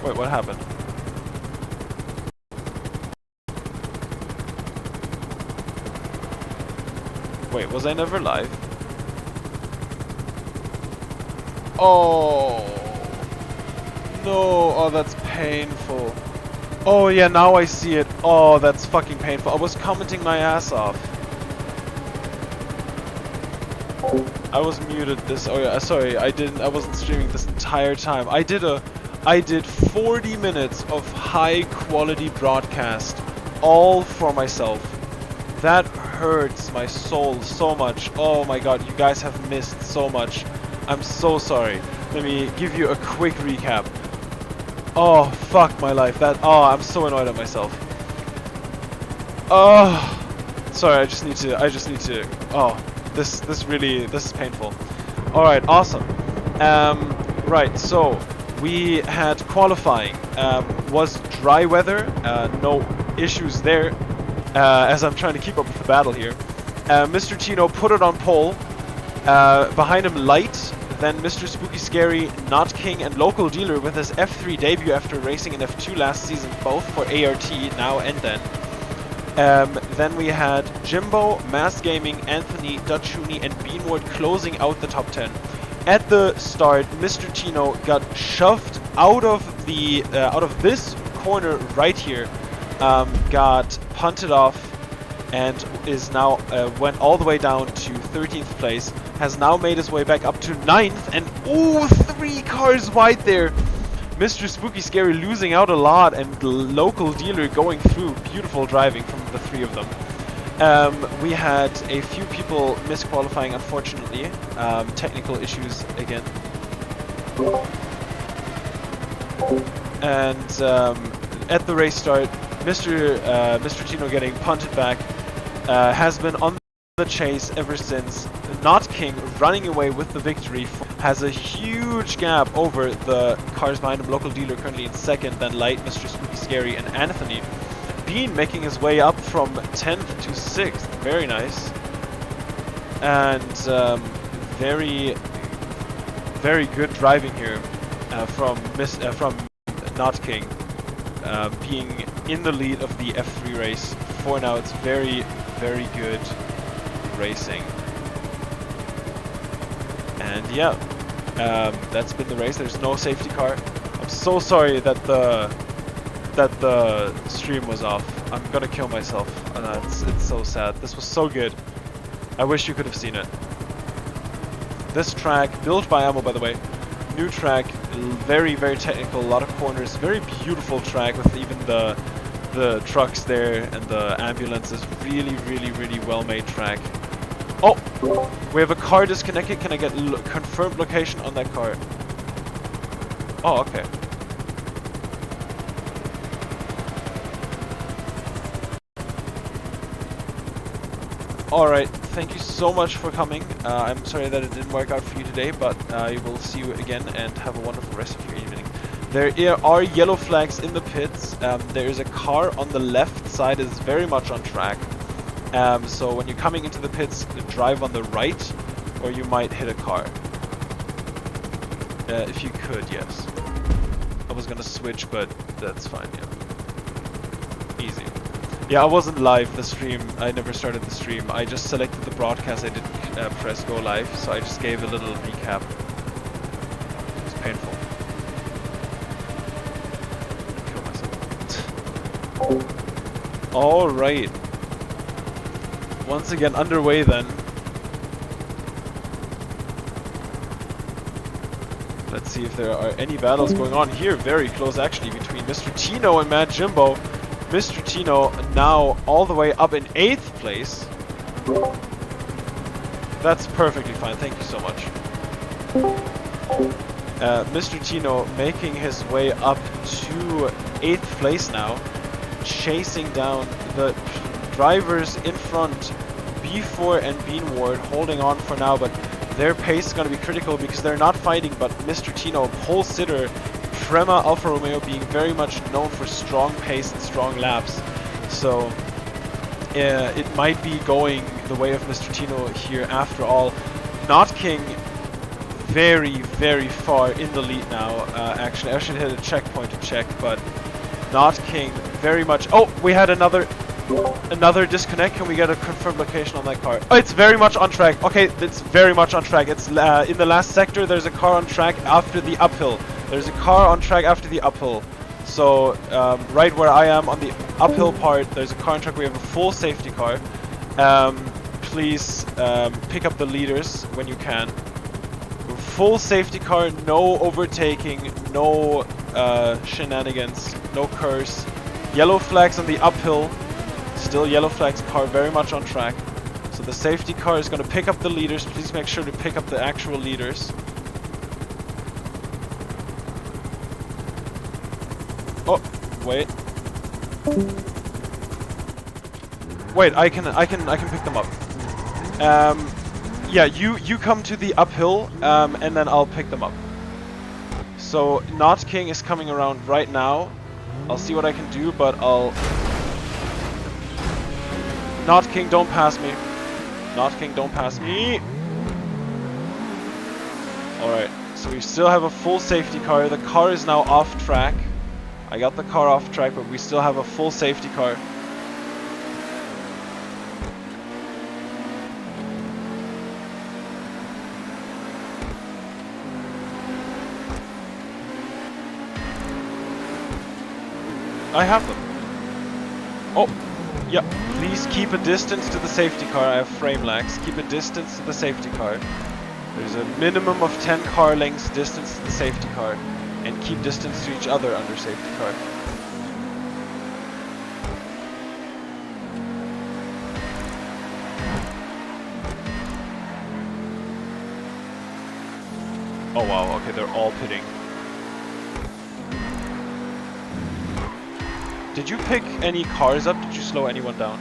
Wait, what happened? Wait, was I never live? Oh no, oh that's painful. Oh yeah, now I see it. Oh, that's fucking painful. I was commenting my ass off. I was muted this. Oh yeah, sorry, I wasn't streaming this entire time. I did 40 minutes of high quality broadcast, all for myself. That hurts my soul so much. Oh my god, you guys have missed so much. I'm so sorry. Let me give you a quick recap. Oh, fuck my life. I'm so annoyed at myself. Oh, sorry, I just need to, oh, this is painful. Alright, awesome. Right, so, we had qualifying. Was dry weather, no issues there, as I'm trying to keep up with the battle here. Mr. Chino put it on pole. Behind him, Light. Then Mr. Spooky Scary, Not King, and Local Dealer with his F3 debut after racing in F2 last season, both for ART now and then. Then we had Jimbo, Mass Gaming, Anthony, Dutchuni, and Beanward closing out the top 10. At the start, Mr. Chino got shoved out of the this corner right here, got punted off, and is now went all the way down to 13th place. Has now made his way back up to 9th, and ooh, 3 cars wide there. Mr. Spooky Scary losing out a lot, and Local Dealer going through. Beautiful driving from the 3 of them. We had a few people misqualifying, unfortunately. Technical issues again. And at the race start, Mr. Chino getting punted back, has been on the chase ever since. Not King running away with the victory, has a huge gap over the cars behind him. Local Dealer currently in 2nd, then Light, Mr. Spooky Scary, and Anthony. Bean making his way up from 10th to 6th, very nice. And very good driving here from Not King, being in the lead of the F3 race for now. It's very good racing. And yeah, that's been the race. There's no safety car. I'm so sorry that the stream was off. I'm gonna kill myself. It's so sad. This was so good. I wish you could have seen it. This track, built by Ammo, by the way, new track, very technical, a lot of corners, very beautiful track with even the trucks there and the ambulances. Really well made track. Oh, we have a car disconnected. Can I get confirmed location on that car? Oh, okay. Alright, thank you so much for coming. I'm sorry that it didn't work out for you today, but I will see you again and have a wonderful rest of your evening. There are yellow flags in the pits. There is a car on the left side is very much on track. So when you're coming into the pits, drive on the right, or you might hit a car. If you could, yes. I was gonna switch, but that's fine, yeah. Easy. Yeah, I wasn't live, the stream. I never started the stream. I just selected the broadcast. I didn't press go live, so I just gave a little recap. It was painful. Kill myself. Alright. Once again underway then. Let's see if there are any battles going on here. Very close actually between Mr. Chino and Mad Jimbo. Mr. Chino now all the way up in 8th place. That's perfectly fine, thank you so much. Mr. Chino making his way up to 8th place now, chasing down the drivers in front. B4 and Beanward holding on for now, but their pace is going to be critical because they're not fighting, but Mr. Chino, pole sitter, Prema Alfa Romeo being very much known for strong pace and strong laps. So it might be going the way of Mr. Chino here after all. Not King very, very far in the lead now. Actually, I should hit a checkpoint to check, but Not King very much. Oh, we had another disconnect. Can we get a confirmed location on that car? Oh, it's very much on track. Okay, it's very much on track. It's in the last sector. There's a car on track after the uphill. There's a car on track after the uphill. So right where I am on the uphill part, there's a car on track. We have a full safety car. Please pick up the leaders when you can. Full safety car, no overtaking, no shenanigans, no curse. Yellow flags on the uphill. Still yellow flags, car very much on track. So the safety car is going to pick up the leaders. Please make sure to pick up the actual leaders. Oh, wait. Wait, I can pick them up. Yeah, you come to the uphill, and then I'll pick them up. So Not King is coming around right now. I'll see what I can do, but I'll... Not King, don't pass me. Not King, don't pass me. Alright, so we still have a full safety car. The car is now off track. I got the car off track, but we still have a full safety car. I have them. Oh, yeah. Please keep a distance to the safety car. I have frame lags. Keep a distance to the safety car. There's a minimum of 10 car lengths distance to the safety car. And keep distance to each other under safety car. Oh wow, okay, they're all pitting. Did you pick any cars up? Did you slow anyone down?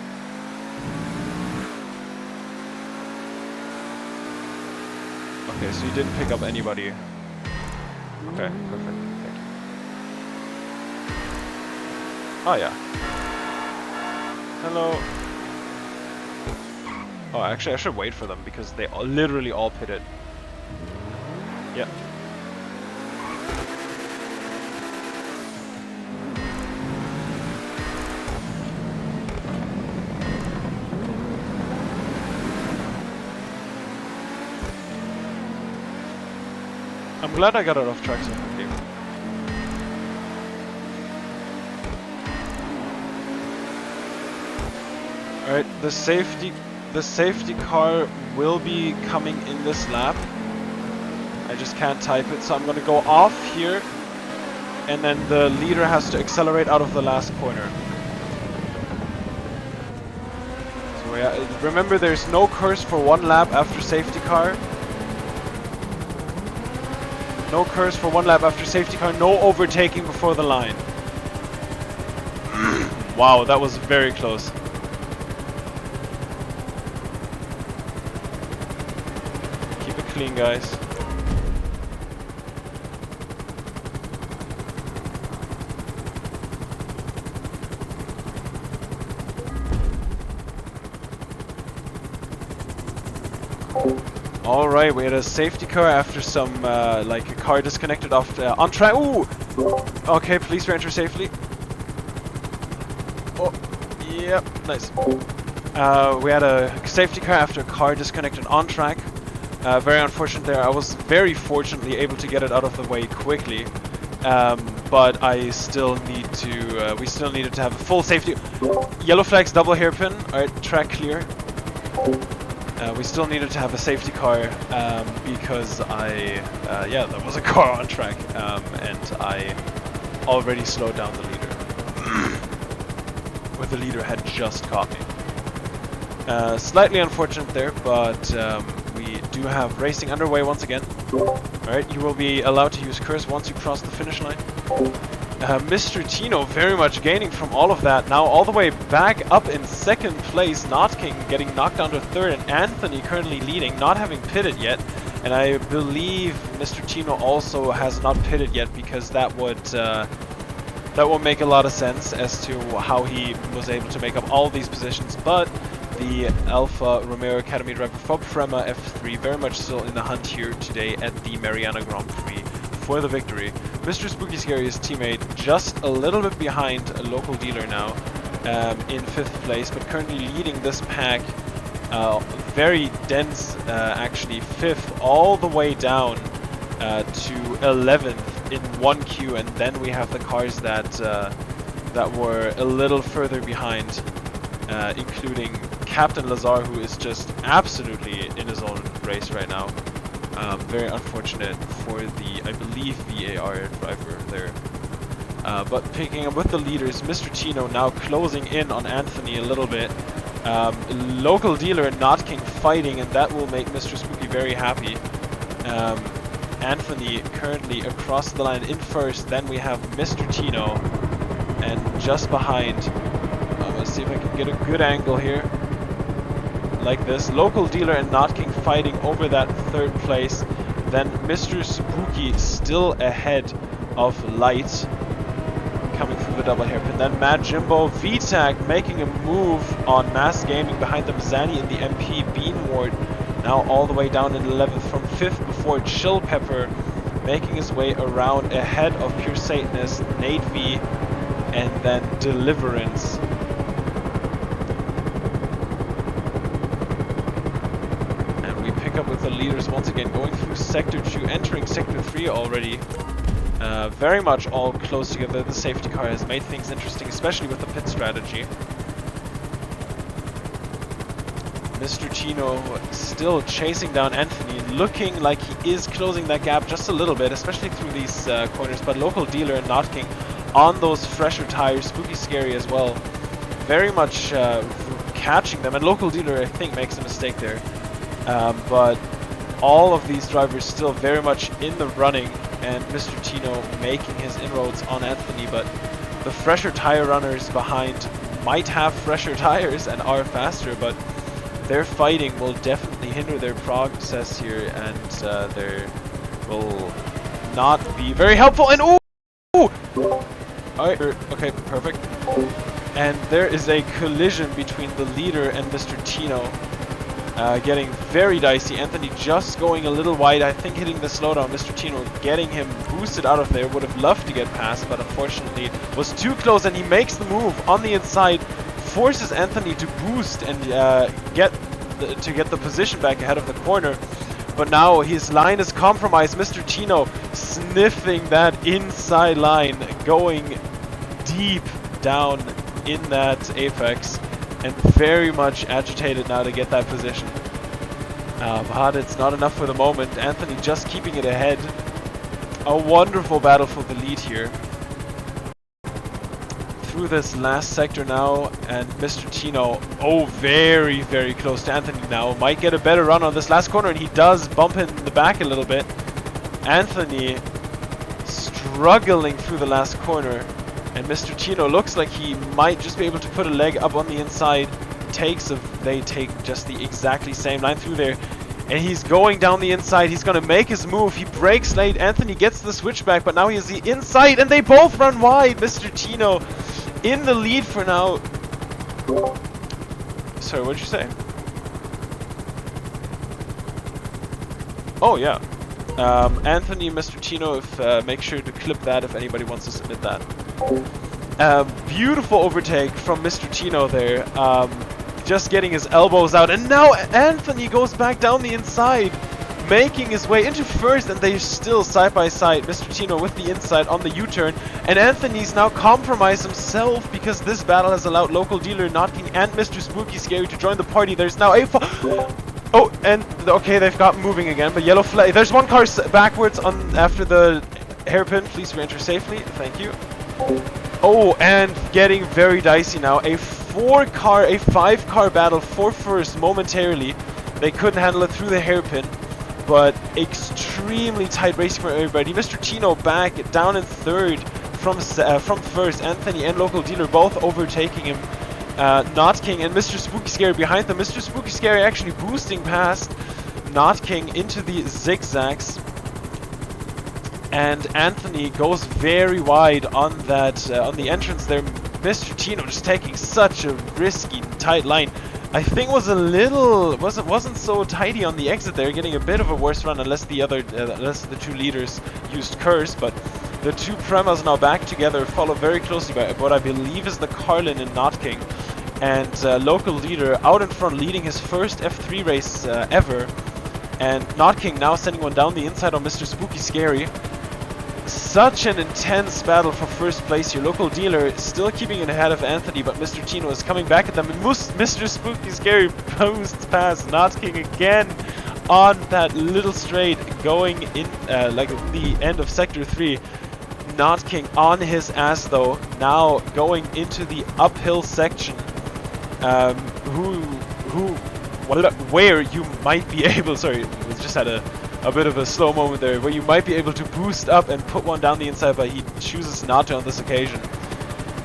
Okay, so you didn't pick up anybody. Okay, perfect. Thank you. Oh yeah. Hello. Oh, actually I should wait for them because they literally all pitted. Yep. I'm glad I got it off track so quickly. Alright, the safety car will be coming in this lap. I just can't type it, so I'm gonna go off here, and then the leader has to accelerate out of the last corner. So yeah, remember there's no curse for one lap after safety car. No curse for one lap after safety car, no overtaking before the line. Wow, that was very close. Keep it clean, guys. Alright, we had a safety car after some, like a car disconnected off on track. Ooh! Okay, please re-enter safely. Oh, yep, nice. We had a safety car after a car disconnected on track. Very unfortunate there. I was very fortunately able to get it out of the way quickly. But I still need to, we still needed to have a full safety. Yellow flags, double hairpin. Alright, track clear. We still needed to have a safety car because yeah, there was a car on track and I already slowed down the leader. Where the leader had just caught me. Slightly unfortunate there, but we do have racing underway once again. Alright, you will be allowed to use curse once you cross the finish line. Mr. Tino very much gaining from all of that, now all the way back up in second place. Not King getting knocked down to third, and Anthony currently leading, not having pitted yet. And I believe Mr. Tino also has not pitted yet, because that would make a lot of sense as to how he was able to make up all these positions. But the Alpha Romeo Academy driver for Prema F3, very much still in the hunt here today at the Mariana Grand Prix for the victory. Mr. Spooky Scary, his teammate, just a little bit behind a local dealer now in 5th place, but currently leading this pack. Very dense, actually, 5th all the way down to 11th in 1 queue, and then we have the cars that that were a little further behind, including Captain Lazar, who is just absolutely in his own race right now. Very unfortunate for the, I believe, VAR driver there. But picking up with the leaders, Mr. Chino now closing in on Anthony a little bit. Local dealer and Not King fighting, and that will make Mr. Spooky very happy. Anthony currently across the line in 1st, then we have Mr. Chino, and just behind, let's see if I can get a good angle here, like this, local dealer and Not King fighting over that 3rd place, then Mr. Spooky still ahead of Light, coming through the double hairpin. Then Mad Jimbo, VTAC making a move on Mass Gaming behind them. Zanny in the MP, Beanward now all the way down in 11th from 5th before Chill Pepper making his way around ahead of Pure Satanist, Nate V, and then Deliverance. And we pick up with the leaders once again going through Sector 2, entering Sector 3 already. Very much all close together. The safety car has made things interesting, especially with the pit strategy. Mr. Chino still chasing down Anthony, looking like he is closing that gap just a little bit, especially through these corners, but local dealer and Not King on those fresher tires, Spooky Scary as well, very much catching them, and local dealer I think makes a mistake there, but all of these drivers still very much in the running, and Mr. Chino making his inroads on Anthony, but the fresher tire runners behind might have fresher tires and are faster, but their fighting will definitely hinder their progress here, and there will not be very helpful. And ooh! Alright, okay, perfect. And there is a collision between the leader and Mr. Chino. Getting very dicey. Anthony just going a little wide, I think hitting the slowdown. Mr. Chino getting him boosted out of there. Would have loved to get past, but unfortunately was too close, and he makes the move on the inside, forces Anthony to boost and get the position back ahead of the corner. But now his line is compromised. Mr. Chino sniffing that inside line, going deep down in that apex, and very much agitated now to get that position. But it's not enough for the moment. Anthony just keeping it ahead. A wonderful battle for the lead here. Through this last sector now, and Mr. Chino, oh, very, very close to Anthony now. Might get a better run on this last corner, and he does bump in the back a little bit. Anthony struggling through the last corner, and Mr. Chino looks like he might just be able to put a leg up on the inside. They take just the exactly same line through there, and he's going down the inside. He's going to make his move. He breaks late. Anthony gets the switchback, but now he has the inside, and they both run wide. Mr. Chino in the lead for now. Sorry, what'd you say? Oh, yeah. Anthony and Mr. Chino, make sure to clip that if anybody wants to submit that. Beautiful overtake from Mr. Chino there. Just getting his elbows out, and now Anthony goes back down the inside, making his way into first, and they're still side by side. Mr. Chino with the inside on the U-turn, and Anthony's now compromised himself because this battle has allowed local dealer Not King and Mr. Spooky Scary to join the party. There's now a oh, and okay, they've got moving again, but yellow flag. There's one car backwards on after the hairpin. Please re-enter safely. Thank you. Oh, and getting very dicey now. A 5-car battle for first momentarily. They couldn't handle it through the hairpin, but extremely tight racing for everybody. Mr. Chino back down in third from first. Anthony and local dealer both overtaking him. Not King and Mr. Spooky Scary behind them. Mr. Spooky Scary actually boosting past Not King into the zigzags. And Anthony goes very wide on that on the entrance there. Mr. Chino just taking such a risky tight line. I think was wasn't so tidy on the exit there, getting a bit of a worse run unless the two leaders used Curse, but the two Premas now back together, followed very closely by what I believe is the Carlin and Not King, and local leader out in front leading his first F3 race ever, and Not King now sending one down the inside on Mr. Spooky Scary. Such an intense battle for first place here. Local dealer still keeping it ahead of Anthony, but Mr. Tino is coming back at them. And Mr. Spooky Scary posts past Not King again on that little straight, going in like the end of Sector 3. Not King on his ass though, now going into the uphill section. Where you might be able, sorry, we just had a bit of a slow moment there, where you might be able to boost up and put one down the inside, but he chooses not to on this occasion.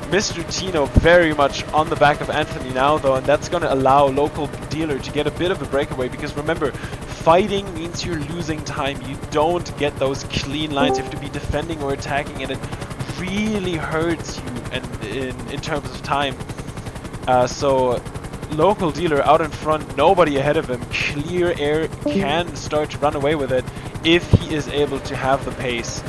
Mr. Tino very much on the back of Anthony now though, and that's going to allow local dealer to get a bit of a breakaway, because remember, fighting means you're losing time. You don't get those clean lines. You have to be defending or attacking, and it really hurts you and in terms of time. So local dealer out in front, nobody ahead of him, clear air, can start to run away with it if he is able to have the pace.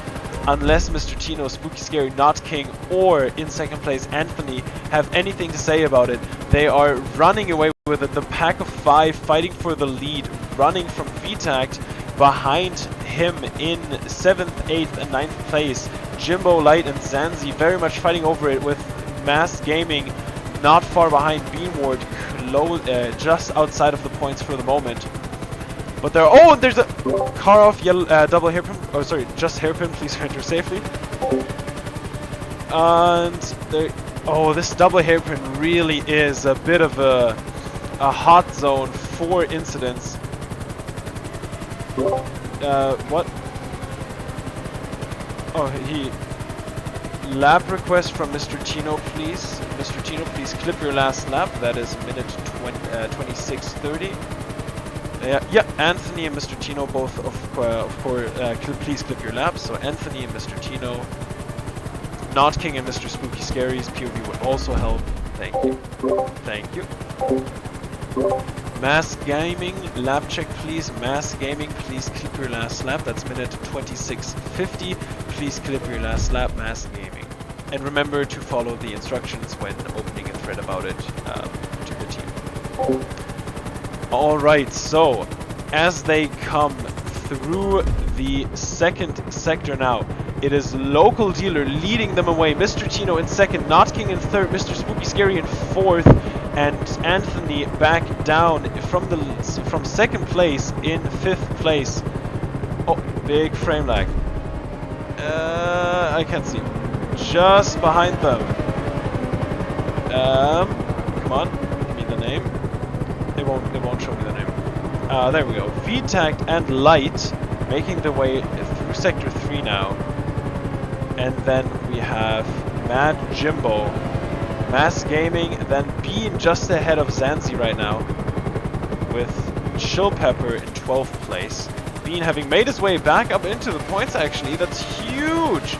Unless Mr. Tino, Spooky Scary, Not King, or in second place Anthony have anything to say about it. They are running away with it. The pack of 5 fighting for the lead, running from VTACT. Behind him in 7th, 8th and 9th place, Jimbo, Light and Zanzi very much fighting over it, with Mass Gaming not far behind Beanward, just outside of the points for the moment. But there, oh, there's a car off, yellow, double hairpin, oh sorry, just hairpin, please enter safely. And there, oh, this double hairpin really is a bit of a hot zone for incidents. What? Oh, lap request from Mr. Tino, please. Mr. Tino, please clip your last lap. That is minute 26:30. Yeah, Anthony and Mr. Tino both, of course, please clip your laps. So Anthony and Mr. Tino, Not King and Mr. Spooky Scary's POV would also help. Thank you. Thank you. Mass Gaming, lap check please. Mass Gaming, please clip your last lap. That's minute 26:50. Please clip your last lap, Mass Gaming. And remember to follow the instructions when opening a thread about it to the team. Alright, so as they come through the second sector now, it is local dealer leading them away. Mr. Tino in second, Not King in third, Mr. Spooky Scary in fourth, and Anthony back down from second place in 5th place. Oh, big frame lag. I can't see. Just behind them. Come on, give me the name. It won't show me the name. There we go. VTACT and Light making their way through sector 3 now. And then we have Mad Jimbo, Mass Gaming, and then Bean just ahead of Zanzi right now, with Chill Pepper in 12th place. Bean having made his way back up into the points actually, that's huge!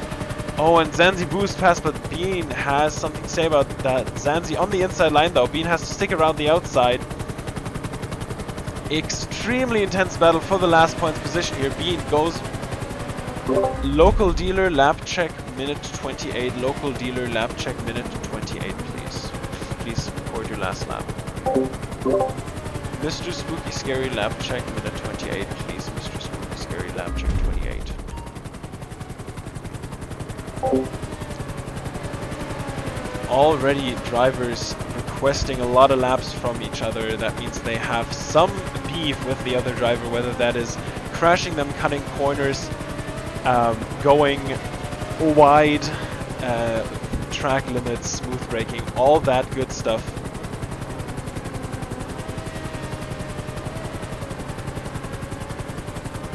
Oh, and Zanzi boost pass, but Bean has something to say about that. Zanzi on the inside line though, Bean has to stick around the outside. Extremely intense battle for the last points position here. Bean goes local dealer lap check minute 28. Local dealer lap check minute 28, please. Please record your last lap. Mr. Spooky Scary lap check minute 28, please. Mr. Spooky Scary lap check 28. Already drivers requesting a lot of laps from each other. That means they have some beef with the other driver, whether that is crashing them, cutting corners, going wide, track limits, smooth braking, all that good stuff.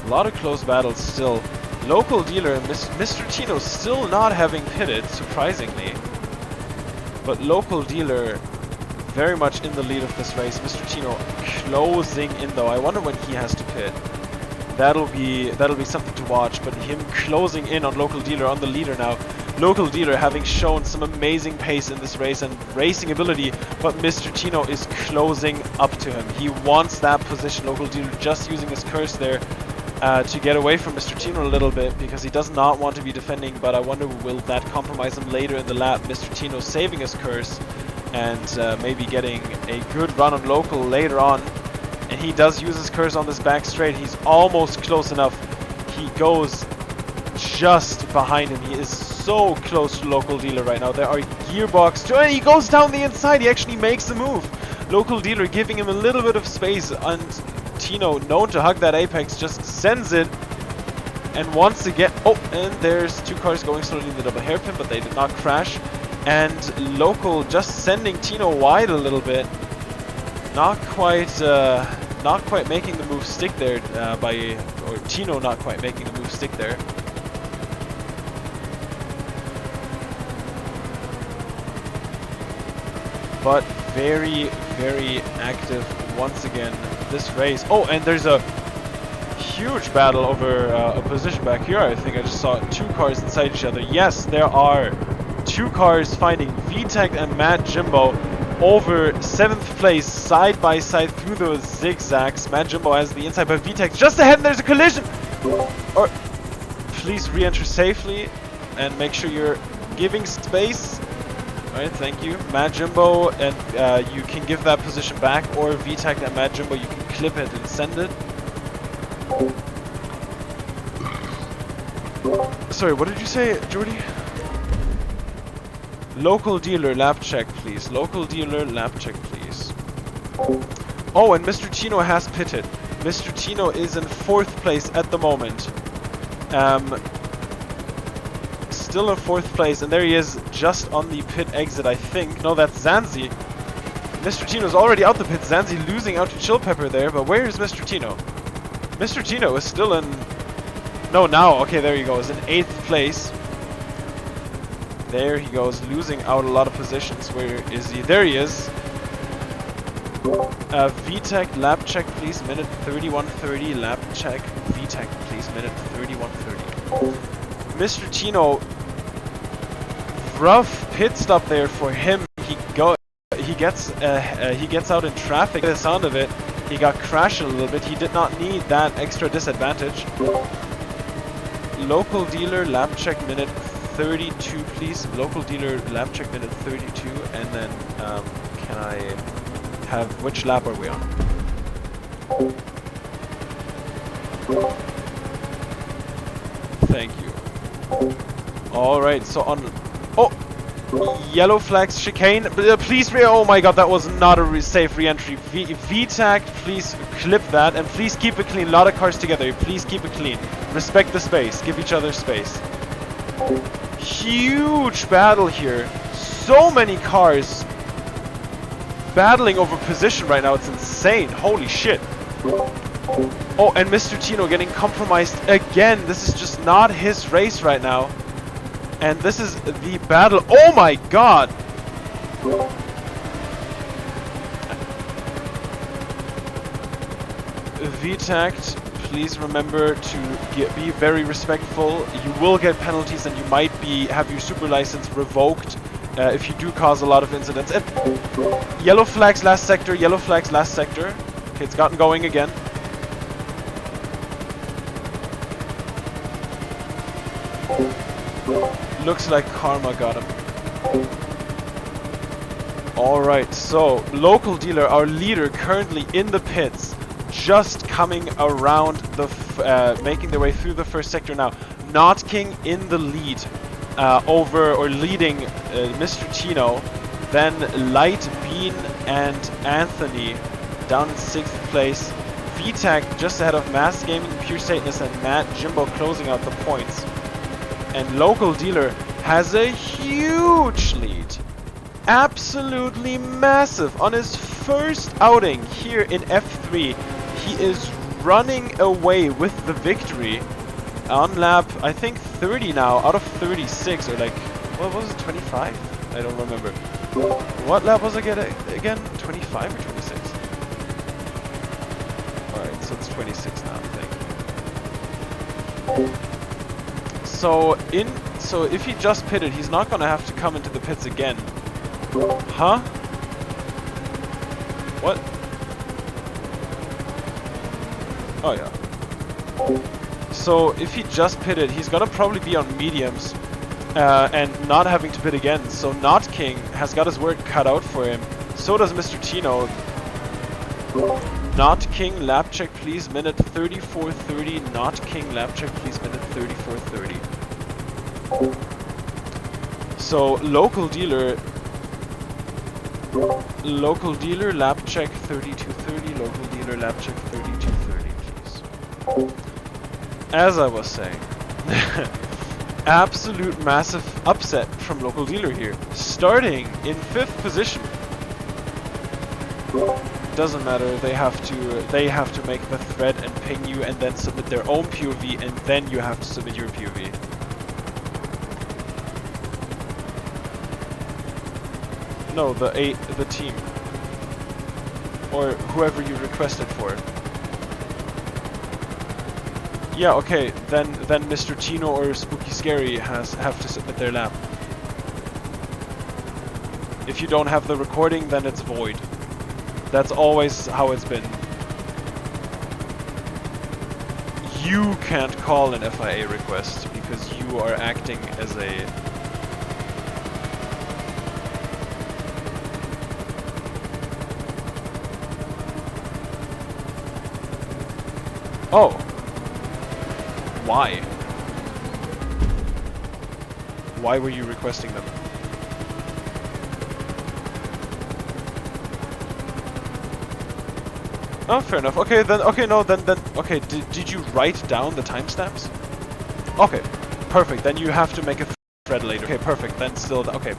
A lot of close battles still. Local dealer and Mr. Tino still not having pitted, surprisingly. But local dealer very much in the lead of this race. Mr. Tino closing in though. I wonder when he has to pit. That'll be something to watch, but him closing in on local dealer on the leader now. Local Dealer having shown some amazing pace in this race and racing ability, but Mr. Tino is closing up to him. He wants that position. Local Dealer just using his curse there to get away from Mr. Tino a little bit, because he does not want to be defending, but I wonder will that compromise him later in the lap. Mr. Tino saving his curse and maybe getting a good run on Local later on. And he does use his curse on this back straight. He's almost close enough. He goes just behind him. He is so close to Local Dealer right now. There are gearbox. And he goes down the inside. He actually makes the move. Local Dealer giving him a little bit of space, and Tino, known to hug that apex, just sends it and wants to get... Oh, and there's two cars going slowly in the double hairpin, but they did not crash. And Local just sending Tino wide a little bit. Not quite making the move stick there or Tino not quite making the move stick there. But very, very active once again this race. Oh, and there's a huge battle over a position back here. I think I just saw two cars inside each other. Yes, there are two cars fighting, VTech and Mad Jimbo, over 7th place, side by side through the zigzags. Mad Jimbo has the inside, but VTech just ahead, and there's a collision! Or please re-enter safely and make sure you're giving space. Alright, thank you. Mad Jimbo, and you can give that position back, or VTech and Mad Jimbo, you can clip it and send it. Sorry, what did you say, Jordy? Local Dealer, lap check, please. Local Dealer, lap check, please. Oh, and Mr. Tino has pitted. Mr. Tino is in 4th place at the moment. Still in 4th place, and there he is, just on the pit exit, I think. No, that's Zanzi. Mr. Tino's already out the pit. Zanzi losing out to Chill Pepper there, but where is Mr. Tino? Mr. Tino is still in... No, now, okay, there he goes, in 8th place. There he goes, losing out a lot of positions. Where is he? There he is. VTech, lap check, please. Minute 31:30. Lap check. VTech, please. Minute 31:30. Mr. Tino, rough pit stop there for him. He gets out in traffic. The sound of it, he got crashed a little bit. He did not need that extra disadvantage. Local Dealer, lap check, minute 32, please. Local Dealer, lap check, minute 32, and then can I have, which lap are we on? Thank you. Alright, so on... Oh! Yellow flags, chicane. Please, oh my god, that was not a safe re-entry. VTAC, please clip that, and please keep it clean. A lot of cars together, please keep it clean. Respect the space, give each other space. Huge battle here. So many cars battling over position right now. It's insane. Holy shit. Oh, and Mr. Tino getting compromised again. This is just not his race right now. And this is the battle. Oh my god. VTACT, please remember to be very respectful. You will get penalties, and you might have your super license revoked if you do cause a lot of incidents. And yellow flags last sector, yellow flags last sector. Okay, it's gotten going again. Looks like karma got him. Alright, so Local Dealer, our leader, currently in the pits, just coming around the making their way through the first sector now. Not King in the lead leading Mr. Tino, then Light Bean and Anthony down in 6th place. VTAC just ahead of Mass Gaming, Pure Satanist, and Matt Jimbo closing out the points. And Local Dealer has a huge lead. Absolutely massive. On his first outing here in F3, he is running away with the victory on lap, I think 30 now, out of 36, or like, what was it, 25? I don't remember. What lap was it again? 25 or 26? Alright, so it's 26 now, I think. So in So if he just pitted, he's not gonna have to come into the pits again. Huh? What? Oh yeah. So if he just pitted, he's gonna probably be on mediums and not having to pit again. So Not King has got his work cut out for him. So does Mr. Tino. Not King, lap check please, minute 34:30. Not King, lap check please, minute 34:30. So local dealer, lap check 32:30. Local dealer, lap check 32:30, please. As I was saying, absolute massive upset from local dealer here, starting in 5th position. Doesn't matter. They have to make the thread and ping you, and then submit their own POV, and then you have to submit your POV. No, the team, or whoever you requested for. Yeah, okay. Then Mr. Tino or Spooky Scary have to submit their lap. If you don't have the recording, then it's void. That's always how it's been. You can't call an FIA request because you are acting as a... Oh. Why? Why were you requesting them? Oh, fair enough. Okay, then. Okay, no, then. Okay, did you write down the timestamps? Okay, perfect. Then you have to make a thread later. Okay, perfect. Then still. Okay.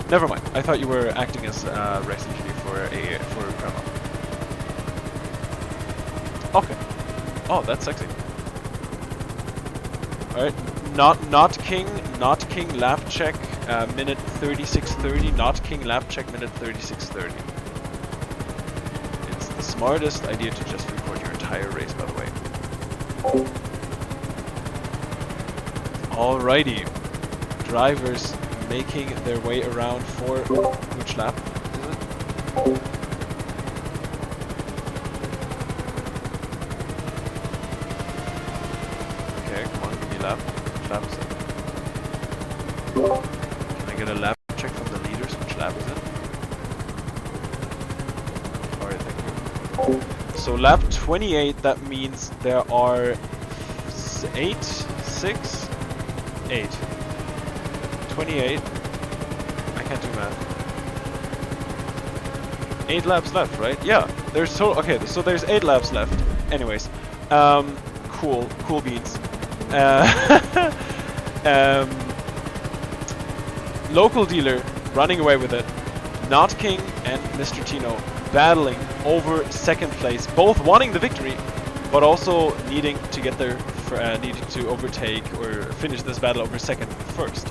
Never mind. I thought you were acting as racing GP for Grandma. Okay. Oh, that's sexy. All right. Not King. Lap check. Minute 36:30. Not King. Lap check. Minute 36:30. Smartest idea to just record your entire race, by the way. Alrighty. Drivers making their way around for... Which lap is it? Okay, come on, give me a lap. Which lap is it? Can I get a lap check from the leaders? Which lap is it? So lap 28, that means there are 8, 6, 8. 28. I can't do math. 8 laps left, right? Yeah. There's total. Okay, so there's 8 laps left. Anyways, cool beans. Local dealer running away with it. Not King and Mr. Tino battling over 2nd place, both wanting the victory, but also needing to get there, needing to overtake or finish this battle over 2nd first.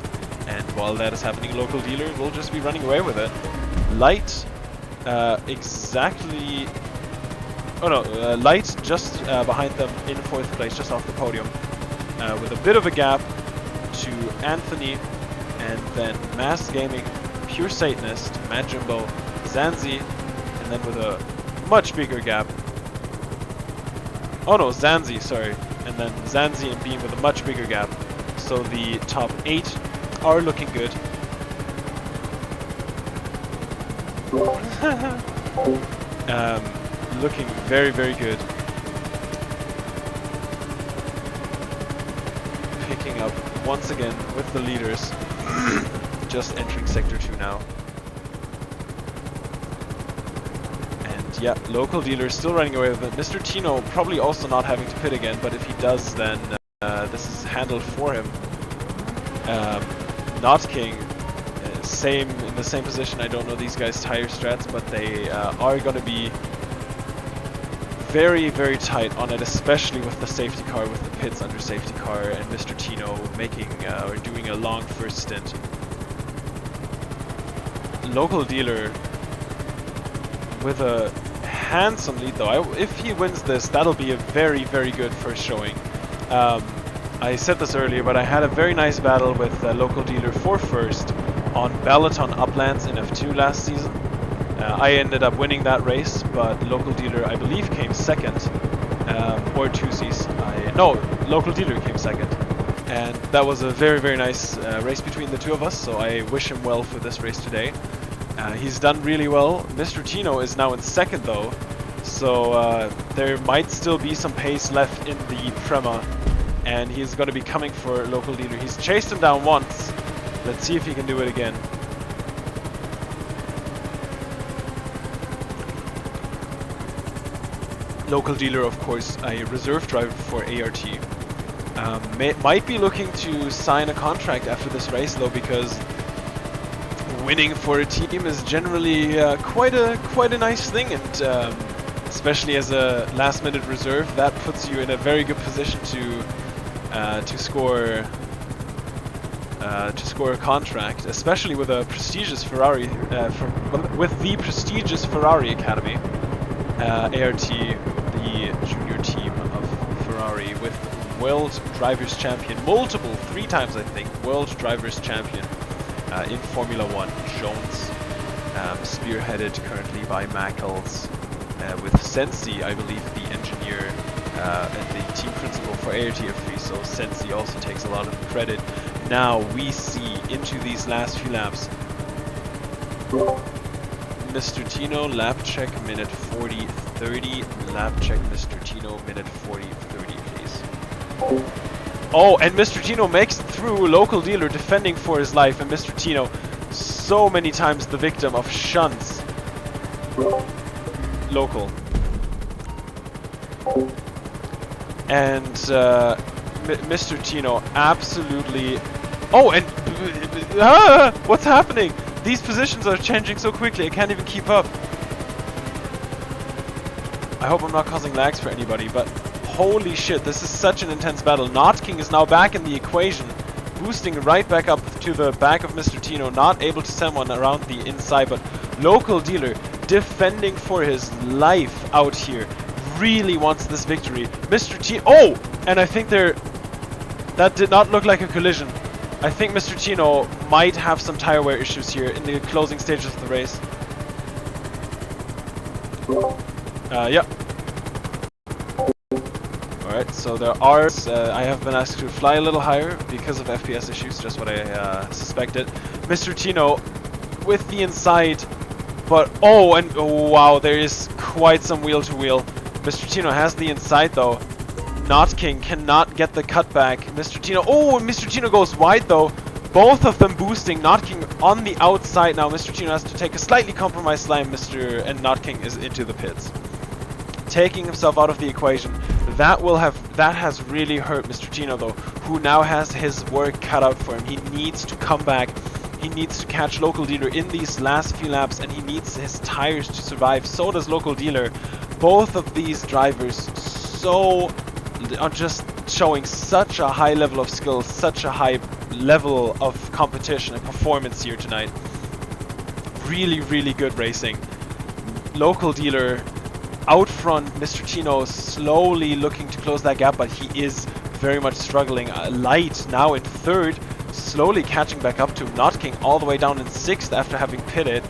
And while that is happening, local dealer will just be running away with it. Light, exactly. Oh no, Light just behind them in 4th place, just off the podium, with a bit of a gap to Anthony, and then Mass Gaming, Pure Satanist, Mad Jimbo, Zanzi, and then with a much bigger gap. Oh no, Zanzi, sorry. And then Zanzi and Beam with a much bigger gap. So the top 8 are looking good. Looking very, very good. Picking up once again with the leaders. Just entering Sector 2 now. Yeah, local dealer still running away with it. Mr. Tino probably also not having to pit again, but if he does, then this is handled for him. Not King, in the same position. I don't know these guys' tire strats, but they are going to be very, very tight on it, especially with the safety car, with the pits under safety car, and Mr. Tino making or doing a long first stint. Local dealer with a handsome lead though. If he wins this, that'll be a very, very good first showing. I said this earlier, but I had a very nice battle with local dealer for first on Balaton Uplands in F2 last season. I ended up winning that race, but local dealer, I believe, came second, or twosies. No, local dealer came second, and that was a very, very nice race between the two of us. So I wish him well for this race today. He's done really well. Mr. Tino is now in second though, so there might still be some pace left in the Prema, and he's going to be coming for local dealer. He's chased him down once. Let's see if he can do it again. Local dealer, of course, a reserve driver for ART. Might be looking to sign a contract after this race though, because winning for a team is generally quite a nice thing, and especially as a last-minute reserve, that puts you in a very good position to score a contract, especially with a prestigious Ferrari with the prestigious Ferrari Academy. ART, the junior team of Ferrari, with World Drivers Champion, multiple, 3 times I think, World Drivers Champion in Formula 1, Jones, spearheaded currently by Mackles, with Sensi, I believe, the engineer and the team principal for ART-F3, so Sensi also takes a lot of credit. Now we see into these last few laps. Mr. Tino, lap check, minute 40:30. Lap check, Mr. Tino, minute 40:30, please. Oh, and Mr. Tino makes it through. Local dealer defending for his life, and Mr. Tino, so many times the victim of shunts. Local. And Mr. Tino absolutely... Oh, and... what's happening? These positions are changing so quickly, I can't even keep up. I hope I'm not causing lags for anybody, but holy shit, this is such an intense battle. Not King is now back in the equation, boosting right back up to the back of Mr. Tino, not able to send one around the inside, but local dealer defending for his life out here. Really wants this victory. Mr. Tino... Oh! And I think that did not look like a collision. I think Mr. Tino might have some tire wear issues here in the closing stages of the race. Yeah. Alright, so there are... I have been asked to fly a little higher because of FPS issues, just what I suspected. Mr. Tino with the inside, but... Oh, and oh, wow, there is quite some wheel-to-wheel. Mr. Tino has the inside though. Not King cannot get the cutback. Mr. Tino, oh, and Mr. Tino goes wide though. Both of them boosting. Not King on the outside now. Mr. Tino has to take a slightly compromised line. And Not King is into the pits, taking himself out of the equation. That has really hurt Mr. Tino though, who now has his work cut out for him. He needs to come back. He needs to catch local dealer in these last few laps, and he needs his tires to survive. So does local dealer. Both of these drivers are just showing such a high level of skill, such a high level of competition and performance here tonight. Really, really good racing. Local dealer out front, Mr. Tino slowly looking to close that gap, but he is very much struggling. Light now in third, slowly catching back up to him. Not King all the way down in sixth after having pitted.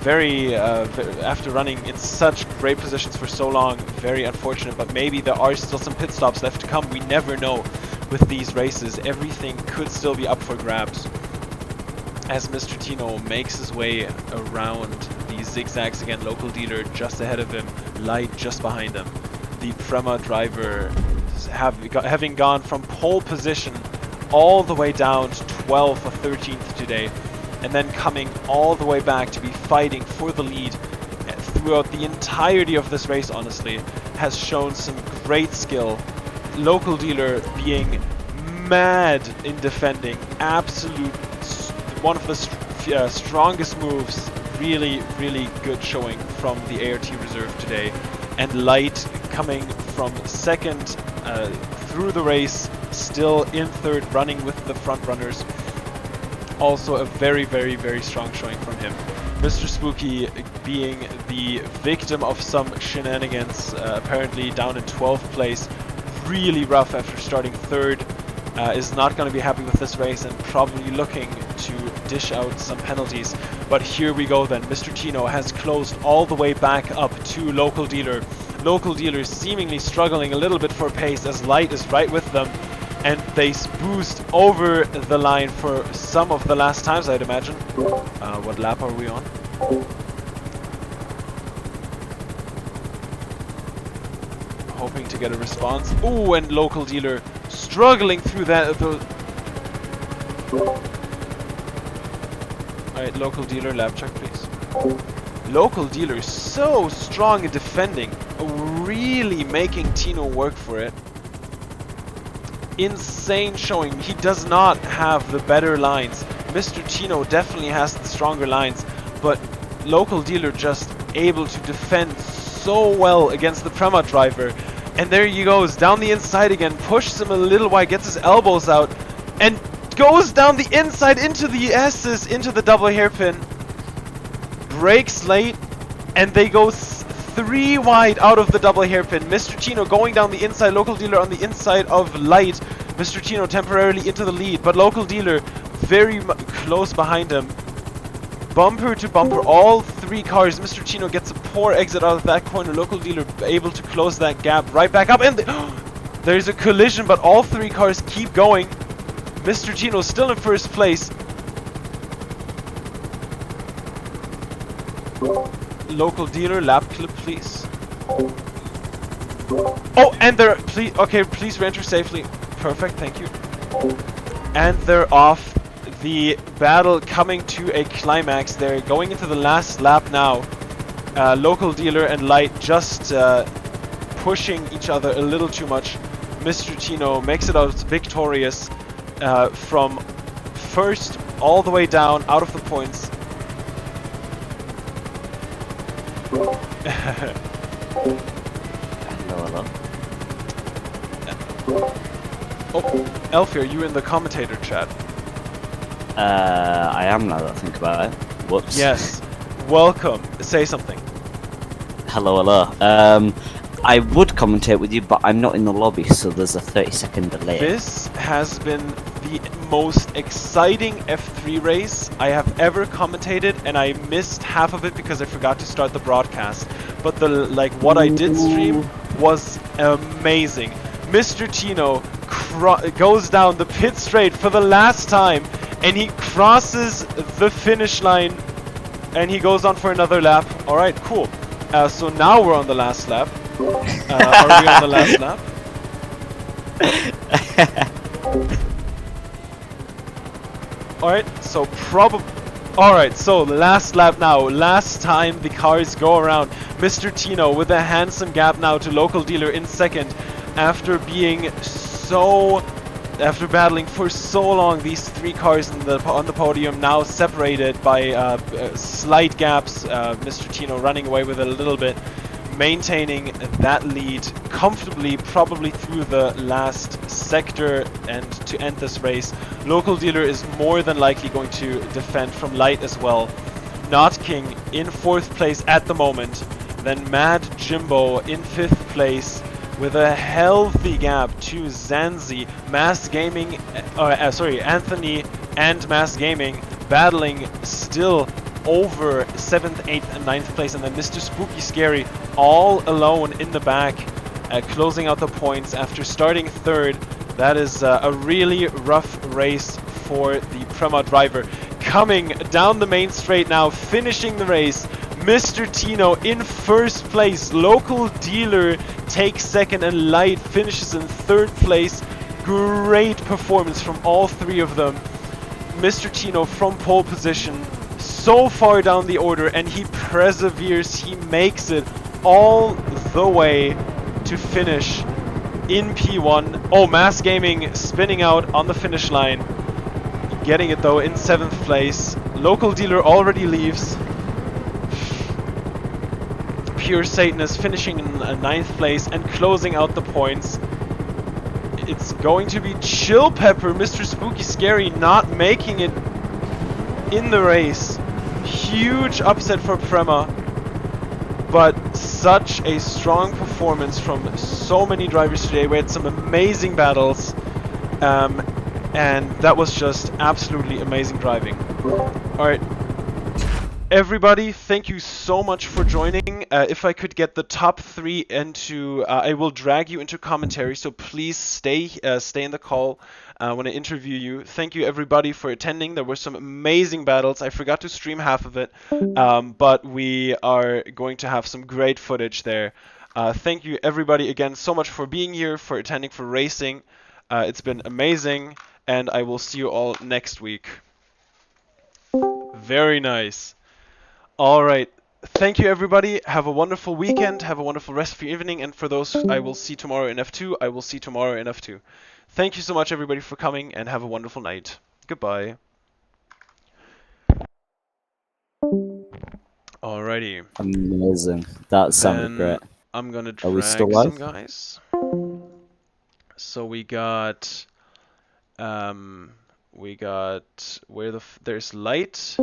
After running in such great positions for so long, very unfortunate, but maybe there are still some pit stops left to come. We never know with these races. Everything could still be up for grabs as Mr. Tino makes his way around these zigzags again. Local dealer just ahead of him, Light just behind him. The Prema driver having gone from pole position all the way down to 12th or 13th today, and then coming all the way back to be fighting for the lead throughout the entirety of this race, honestly, has shown some great skill. Local dealer being mad in defending, absolute, one of the strongest moves, really, really good showing from the ART reserve today. And Light coming from second through the race, still in third, running with the front runners. Also a very, very, very strong showing from him. Mr. Spooky being the victim of some shenanigans, apparently down in 12th place. Really rough after starting third. is not going to be happy with this race and probably looking to dish out some penalties. But here we go then. Mr. Tino has closed all the way back up to Local Dealer. Local Dealer seemingly struggling a little bit for pace as Light is right with them. And they boost over the line for some of the last times, I'd imagine. What lap are we on? Hoping to get a response. Ooh, and Local Dealer struggling through that. Alright, Local Dealer, lap check, please. Local Dealer so strong in defending, really making Tino work for it. Insane showing. He does not have the better lines. Mr. Tino definitely has the stronger lines, but Local Dealer just able to defend so well against the Prema driver. And there he goes, down the inside again, pushes him a little wide, gets his elbows out, and goes down the inside into the S's, into the double hairpin. Breaks late, and they go 3 wide out of the double hairpin. Mr. Tino going down the inside, Local Dealer on the inside of Light. Mr. Tino temporarily into the lead, but Local Dealer very close behind him. Bumper to bumper, all 3 cars. Mr. Tino gets a poor exit out of that corner. Local Dealer able to close that gap right back up, and there's a collision, but all 3 cars keep going. Mr. Tino still in first place. Local Dealer, lap clip, please. Oh, and they're please re-enter safely. Perfect, thank you. And they're off. The battle coming to a climax. They're going into the last lap now. Local Dealer and Light just pushing each other a little too much. Mr. Tino makes it out victorious from first all the way down out of the points. Hello. Oh, Alfie, are you in the commentator chat? I am now that I think about it. Whoops. Yes. Welcome. Say something. Hello. I would commentate with you, but I'm not in the lobby, so there's a 30-second delay. This has been the most exciting F3 race I have ever commentated, and I missed half of it because I forgot to start the broadcast. But what I did stream was amazing. Mr. Tino goes down the pit straight for the last time, and he crosses the finish line, and he goes on for another lap. All right, cool. So now we're on the last lap. Are we on the last lap? Alright, so Alright, so last lap now. Last time the cars go around. Mr. Tino with a handsome gap now to Local Dealer in second. After battling for so long, these 3 cars on the podium now separated by slight gaps. Mr. Tino running away with it a little bit, maintaining that lead comfortably, probably through the last sector and to end this race. Local Dealer is more than likely going to defend from Light as well. Not King in 4th place at the moment. Then Mad Jimbo in 5th place with a healthy gap to Zanzi. Anthony and Mass Gaming battling still over 7th, 8th and 9th place, and then Mr. Spooky Scary all alone in the back, closing out the points after starting 3rd. That is a really rough race for the Prema driver. Coming down the main straight now, finishing the race, Mr. Tino in 1st place. Local Dealer takes 2nd, and Light finishes in 3rd place. Great performance from all 3 of them. Mr. Tino from pole position, so far down the order, and he perseveres. He makes it all the way to finish in P1. Oh, Mass Gaming spinning out on the finish line, getting it though in 7th place. Local Dealer already leaves. Pure Satanist finishing in 9th place and closing out the points. It's going to be Chill Pepper, Mr. Spooky Scary, not making it in the race. Huge upset for Prema, but such a strong performance from so many drivers today. We had some amazing battles. And that was just absolutely amazing driving. Alright, everybody, thank you so much for joining. If I could get the top 3 into, I will drag you into commentary, so please stay in the call when I interview you. Thank you everybody for attending. There were some amazing battles. I forgot to stream half of it, but we are going to have some great footage there. Thank you everybody again so much for being here, for attending, for racing. It's been amazing, and I will see you all next week. Very nice. All right. Thank you, everybody. Have a wonderful weekend. Have a wonderful rest of your evening. And for those I will see tomorrow in F2, I will see tomorrow in F2. Thank you so much, everybody, for coming, and have a wonderful night. Goodbye. Alrighty. Amazing. That sounded great. I'm gonna Are we still drag live? some guys. So we got there's Light,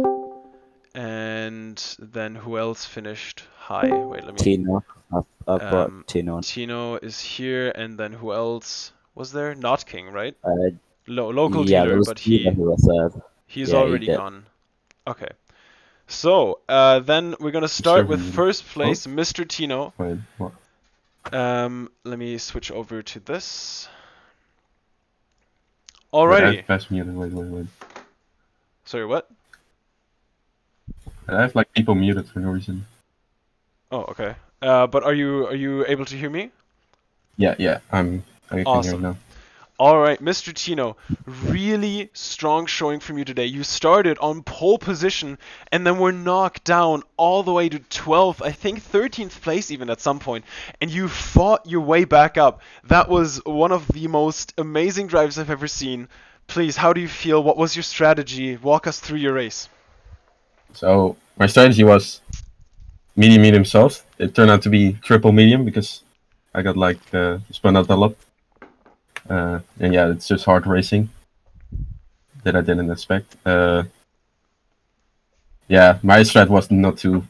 and then who else finished high? Wait, let me. Tino. I've brought Tino on. Tino is here, and then who else was there? Not King, right? Uh, Local yeah, there dealer, was but Tino who was third. he's Yeah, he already did. gone. Okay. So then we're gonna start with first place, Mr. Tino. Wait, what? Let me switch over to this. Wait, Alrighty. I have Peffz muted. Wait. Sorry, what? I have like people muted for no reason. Oh, okay. But are you able to hear me? Yeah, I can hear Awesome. you now. Alright, Mr. Tino, really strong showing from you today. You started on pole position and then were knocked down all the way to 12th, I think 13th place even at some point, and you fought your way back up. That was one of the most amazing drives I've ever seen. Please, how do you feel? What was your strategy? Walk us through your race. So my strategy was medium, soft. It turned out to be triple medium because I got like spun out a lot. And yeah, it's just hard racing that I didn't expect. Yeah, my strat was not to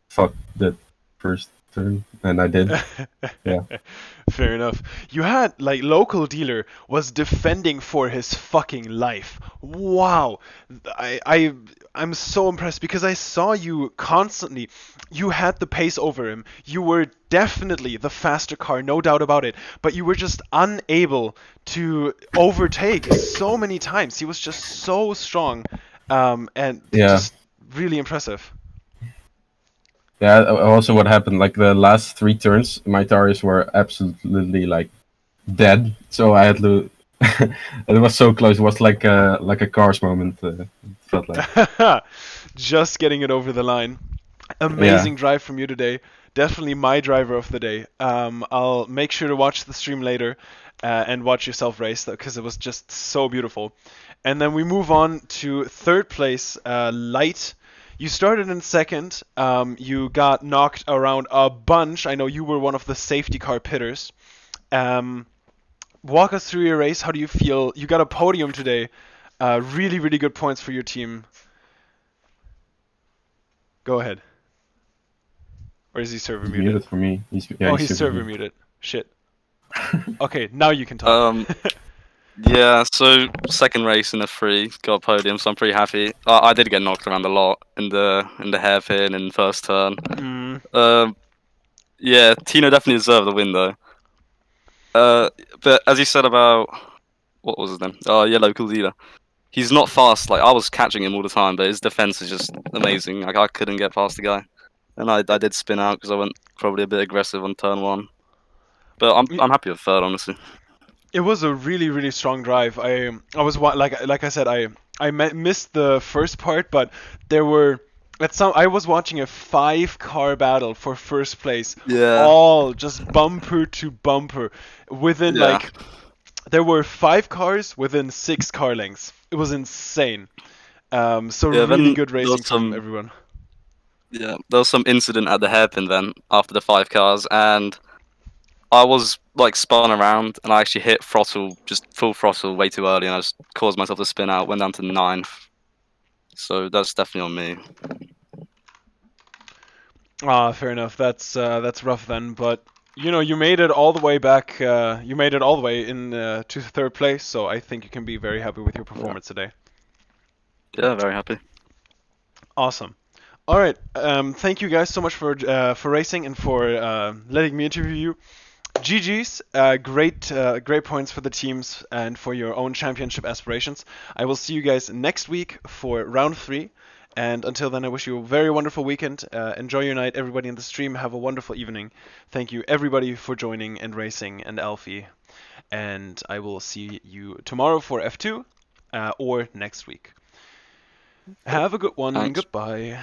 fuck the first turn, and I did. Yeah. Fair enough. You had, like, local dealer was defending for his fucking life. Wow. I'm so impressed because I saw you constantly. You had the pace over him. You were definitely the faster car, no doubt about it. But you were just unable to overtake so many times. He was just so strong, and Yeah. just really impressive. Yeah, also what happened, like the last 3 turns, my tires were absolutely like dead, so I had to it was so close. It was like a Cars moment, it felt like. Just getting it over the line. Amazing drive from you today. Definitely my driver of the day. I'll make sure to watch the stream later and watch yourself race, because it was just so beautiful. And then we move on to third place, Light. You started in second. You got knocked around a bunch. I know you were one of the safety car pitters. Walk us through your race. How do you feel? You got a podium today. Really, really good points for your team. Go ahead. Or is he server He's muted? muted for me. He's server muted. Shit. Okay, now you can talk. Yeah, so second race in the 3, got a podium, so I'm pretty happy. I did get knocked around a lot in the hairpin in the first turn. Yeah, Tino definitely deserved the win though. But as you said about what was his name? Oh yeah, local leader. He's not fast. Like I was catching him all the time, but his defense is just amazing. Like I couldn't get past the guy, and I did spin out because I went probably a bit aggressive on turn 1. But I'm happy with third, honestly. It was a really, really strong drive. I was like I said, I missed the first part, but there were I was watching a 5-car battle for first place. Yeah. All just bumper to bumper within like there were 5 cars within 6 car lengths. It was insane. So really good racing from everyone. Yeah, there was some incident at the hairpin then after the 5 cars, and I was like spun around and I actually hit throttle, just full throttle way too early, and I just caused myself to spin out, went down to 9th. So that's definitely on me. Fair enough. That's rough then, but you know, you made it all the way back. You made it all the way in to third place, so I think you can be very happy with your performance today. Yeah, very happy. Awesome. All right. Thank you guys so much for racing and for letting me interview you. GG's. Great points for the teams and for your own championship aspirations. I will see you guys next week for round 3. And until then, I wish you a very wonderful weekend. Enjoy your night, everybody in the stream. Have a wonderful evening. Thank you, everybody, for joining and racing, and Alfie. And I will see you tomorrow for F2 or next week. Have a good one. Thanks. Goodbye.